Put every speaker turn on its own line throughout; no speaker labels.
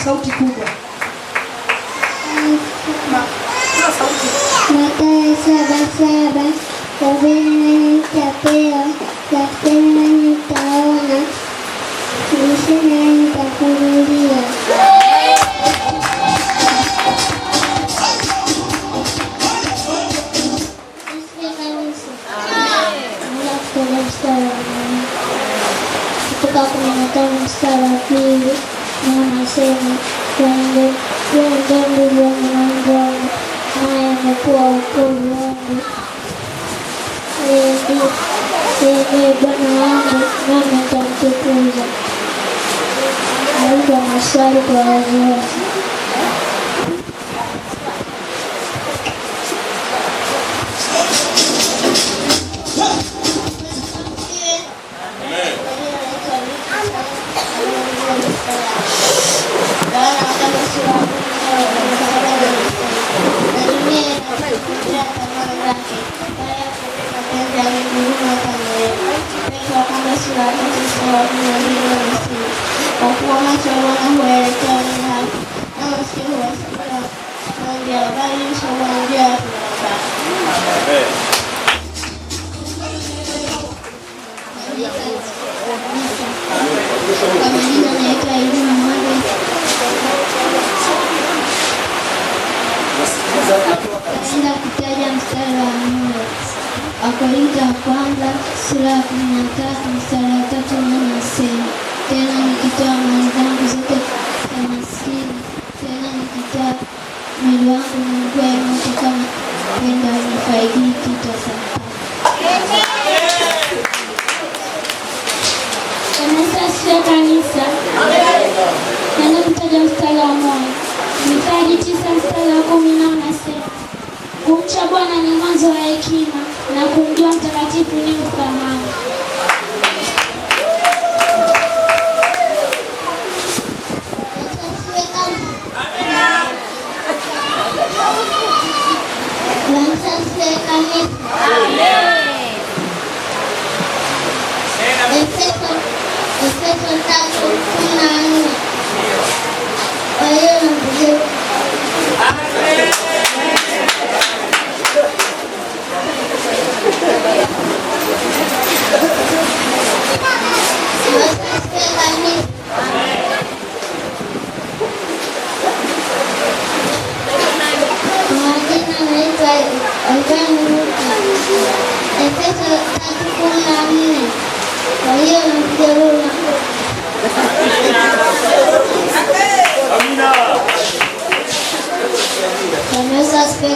sauti kubwa.
Mathayo 7:7, ombeni mtapewa, tafuteni mtaona, bisheni mtafunguliwa. Kutoka 15 mstari wa 2 na anasema twende ndugu wangu wangu, naye amekuwa wokovu wangu. Yeye ndiye Bwana wangu, nami nitamtukuza. Nauliza maswali kwa wazazi. Naenda kutaja mstari wa moja. Wakorintho wa kwanza sura ya 13 mstari wa 3 na anasema, tena nikitoa mali zangu zote kwa maskini, tena nikitoa mwili wangu na nguo ya moto kama pendo hanifaidi kitu sana. Kanisa. Naenda kutaja mstari wa moja. Mithali 9 mstari wa 10 unasema, kumcha Bwana ni mwanzo wa hekima, na kumjua mtakatifu ni ufahamu.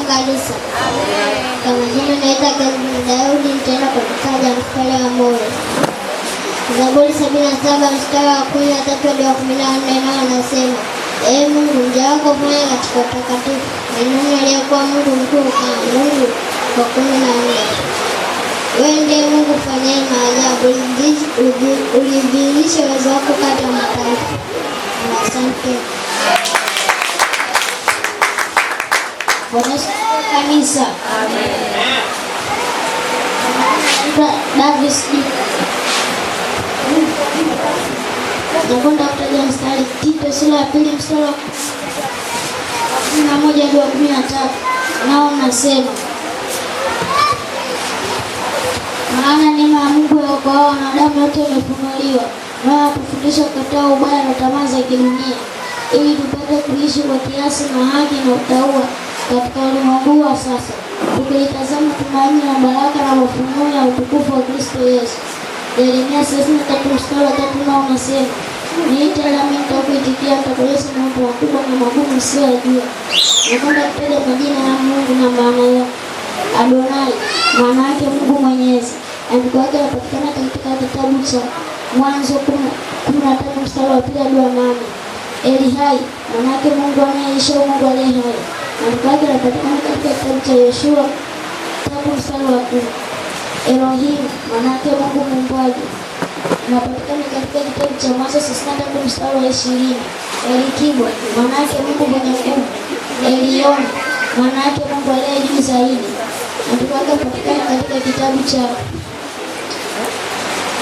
Kanisa. Kama jina naita Daudi, nitaenda kutaja mstari wa moja. Zaburi 77 mstari wa 13 hadi wa 14 nao anasema, Ee Mungu, mja wako fanya katika utakatifu, ni nani aliyekuwa Mungu mkuu kama Mungu? Kwa 14. Wewe ndiye Mungu fanyaye maajabu, ulidhihirisha uwezo wako kati ya mataifa. Asante. Kanisa. Amen. Davis. Nakwenda kutaja mstari Tito sura ya 2 mstari wa 11 hadi wa 13. Nao nasema, maana neema ya Mungu yaokoa wanadamu wote imefunuliwa, nao kufundisha kukataa ubaya na tamaa za kidunia, ili tupate kuishi kwa kiasi na haki na utauwa katika ulimwengu wa sasa, tukilitazama tumaini la baraka na mafunuo ya utukufu wa Kristo Yesu. Yeremia 33 mstari wa 3 nao unasema, niite nami nitakuitikia, nitakueleza mambo makubwa na magumu usiyojua. Nakwenda kutaja majina ya Mungu na maana yake. Adonai, maana yake Mungu Mwenyezi. Andiko lake linapatikana katika kitabu cha Mwanzo 15 mstari wa 2 hadi wa 8. Elihai, maana yake Mungu anayeishi, Mungu aliye hai. Andiko lake linapatikana katika kitabu cha Yoshua 3 mstari wa 10. Elohim, maana yake Mungu muumbaji. Inapatikana katika kitabu cha Mwanzo 63 mstari wa 20. Elikibo, maana yake Mungu mwenye nguvu. Elion, maana yake Mungu aliye juu zaidi. Andiko lake linapatikana katika kitabu cha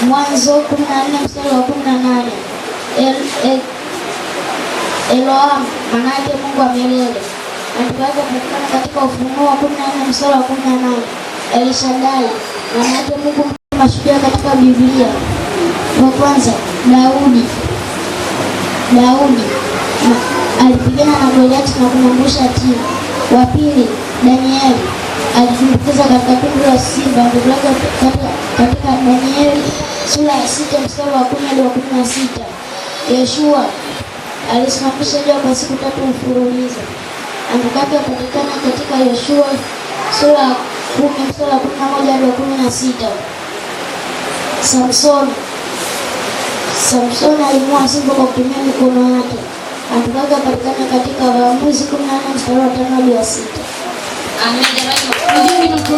Mwanzo 14 mstari wa 18. Elohim, maana yake Mungu wa milele. Andiko lake linapatikana katika Ufunuo 14 mstari wa 18. Elishadai, maana yake Mungu mashujaa katika Biblia. Wa kwanza, Daudi alipigana na Goliathi na kumwangusha Tiro. Wa pili, Danieli alitumbukiza katika tundu la simba. Andiko lake katika Danieli sura ya 6 mstari wa 10 hadi wa 16. Yeshua alisimamisha jua kwa siku 3 mfululizo. Andiko lake linapatikana katika Yoshua sura ya 10 mstari wa 11 hadi wa 16. Samsoni alimua simba kwa kutumia mikono yake. Andiko lake linapatikana katika Waamuzi 14 mstari wa 5 hadi wa 6.
Amina.